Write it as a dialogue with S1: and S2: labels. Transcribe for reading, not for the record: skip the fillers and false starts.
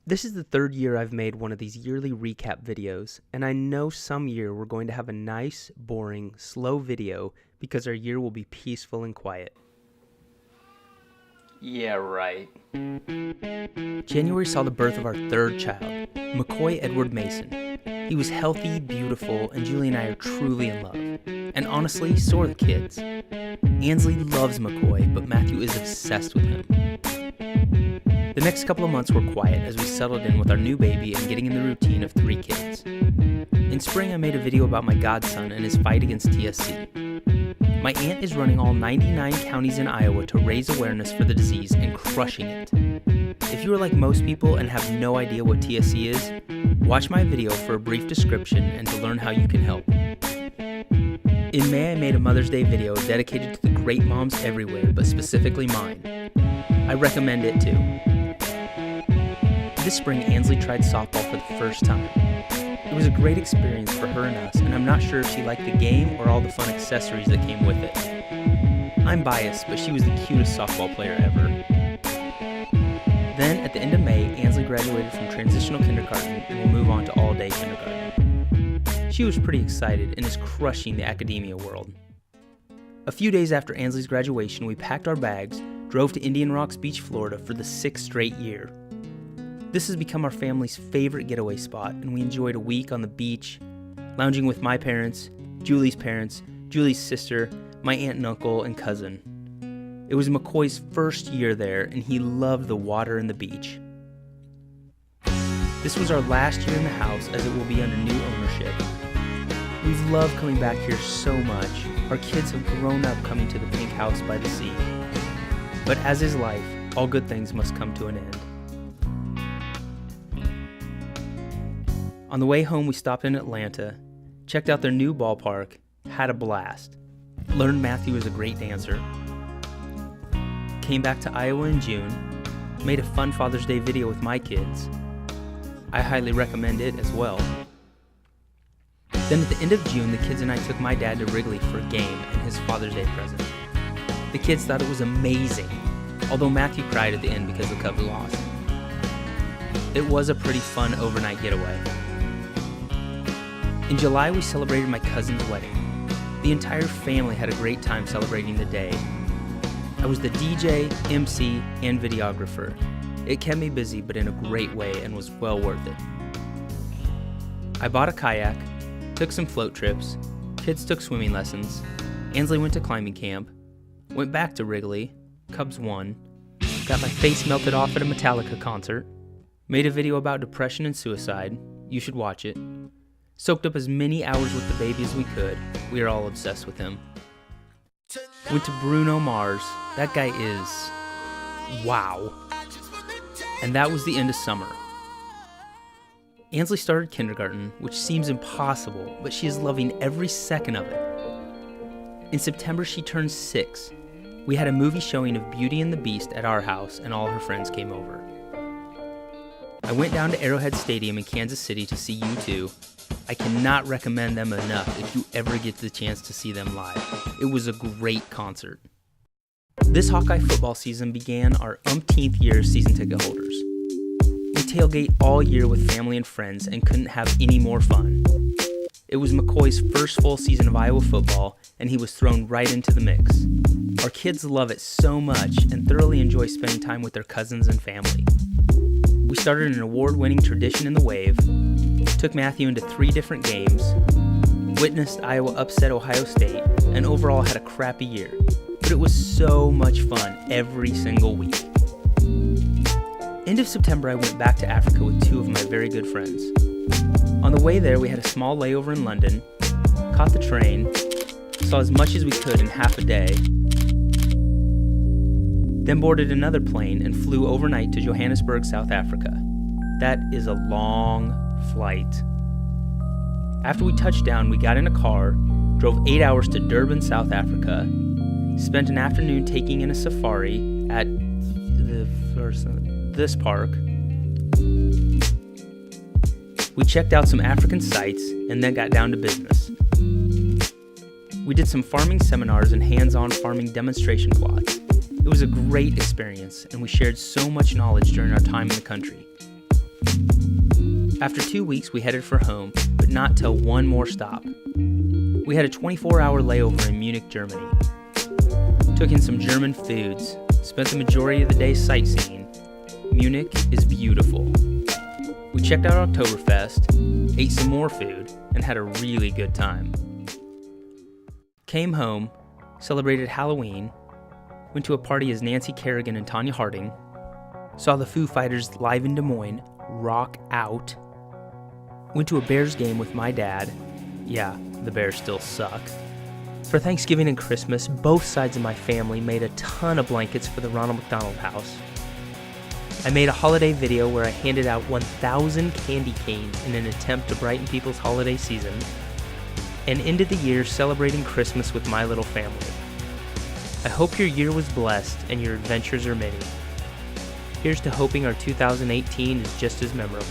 S1: This is the third year I've made one of these yearly recap videos, and I know some year we're going to have a nice, boring, slow video because our year will be peaceful and quiet. Yeah, right. January saw the birth of our third child, McCoy Edward Mason. He was healthy, beautiful, and Julie and I are truly in love. And honestly, so are the kids. Ansley loves McCoy, but Matthew is obsessed with him. The next couple of months were quiet as we settled in with our new baby and getting in the routine of 3 kids. In spring, I made a video about my godson and his fight against TSC. My aunt is running all 99 counties in Iowa to raise awareness for the disease and crushing it. If you are like most people and have no idea what TSC is, watch my video for a brief description and to learn how you can help. In May, I made a Mother's Day video dedicated to the great moms everywhere, but specifically mine. I recommend it too. This spring, Ansley tried softball for the first time. It was a great experience for her and us, and I'm not sure if she liked the game or all the fun accessories that came with it. I'm biased, but she was the cutest softball player ever. Then, at the end of May, Ansley graduated from transitional kindergarten and will move on to all-day kindergarten. She was pretty excited and is crushing the academia world. A few days after Ansley's graduation, we packed our bags, drove to Indian Rocks Beach, Florida for the 6th straight year. This has become our family's favorite getaway spot, and we enjoyed a week on the beach, lounging with my parents, Julie's sister, my aunt and uncle, and cousin. It was McCoy's first year there, and he loved the water and the beach. This was our last year in the house, as it will be under new ownership. We've loved coming back here so much. Our kids have grown up coming to the pink house by the sea. But as is life, all good things must come to an end. On the way home, we stopped in Atlanta, checked out their new ballpark, had a blast, learned Matthew is a great dancer, came back to Iowa in June, made a fun Father's Day video with my kids. I highly recommend it as well. Then at the end of June, the kids and I took my dad to Wrigley for a game and his Father's Day present. The kids thought it was amazing, although Matthew cried at the end because the Cubs lost. It was a pretty fun overnight getaway. In July, we celebrated my cousin's wedding. The entire family had a great time celebrating the day. I was the DJ, MC, and videographer. It kept me busy, but in a great way, and was well worth it. I bought a kayak, took some float trips, kids took swimming lessons, Ansley went to climbing camp, went back to Wrigley, Cubs won, got my face melted off at a Metallica concert, made a video about depression and suicide, you should watch it, soaked up as many hours with the baby as we could. We are all obsessed with him. Went to Bruno Mars. That guy is... wow. And that was the end of summer. Ansley started kindergarten, which seems impossible, but she is loving every second of it. In September, she turned 6. We had a movie showing of Beauty and the Beast at our house, and all her friends came over. I went down to Arrowhead Stadium in Kansas City to see U2. I cannot recommend them enough if you ever get the chance to see them live. It was a great concert. This Hawkeye football season began our umpteenth year as season ticket holders. We tailgate all year with family and friends and couldn't have any more fun. It was McCoy's first full season of Iowa football, and he was thrown right into the mix. Our kids love it so much and thoroughly enjoy spending time with their cousins and family. We started an award-winning tradition in the Wave, took Matthew into 3 different games, witnessed Iowa upset Ohio State, and overall had a crappy year. But it was so much fun every single week. End of September, I went back to Africa with 2 of my very good friends. On the way there, we had a small layover in London, caught the train, saw as much as we could in half a day, then boarded another plane and flew overnight to Johannesburg, South Africa. That is a long flight. After we touched down, we got in a car, drove 8 hours to Durban, South Africa, spent an afternoon taking in a safari at this park. We checked out some African sites and then got down to business. We did some farming seminars and hands-on farming demonstration plots. It was a great experience, and we shared so much knowledge during our time in the country. After 2 weeks, we headed for home, but not till one more stop. We had a 24-hour layover in Munich, Germany. Took in some German foods, spent the majority of the day sightseeing. Munich is beautiful. We checked out Oktoberfest, ate some more food, and had a really good time. Came home, celebrated Halloween, went to a party as Nancy Kerrigan and Tanya Harding, saw the Foo Fighters live in Des Moines, rock out, went to a Bears game with my dad. Yeah, the Bears still suck. For Thanksgiving and Christmas, both sides of my family made a ton of blankets for the Ronald McDonald House. I made a holiday video where I handed out 1,000 candy canes in an attempt to brighten people's holiday season, and ended the year celebrating Christmas with my little family. I hope your year was blessed and your adventures are many. Here's to hoping our 2018 is just as memorable.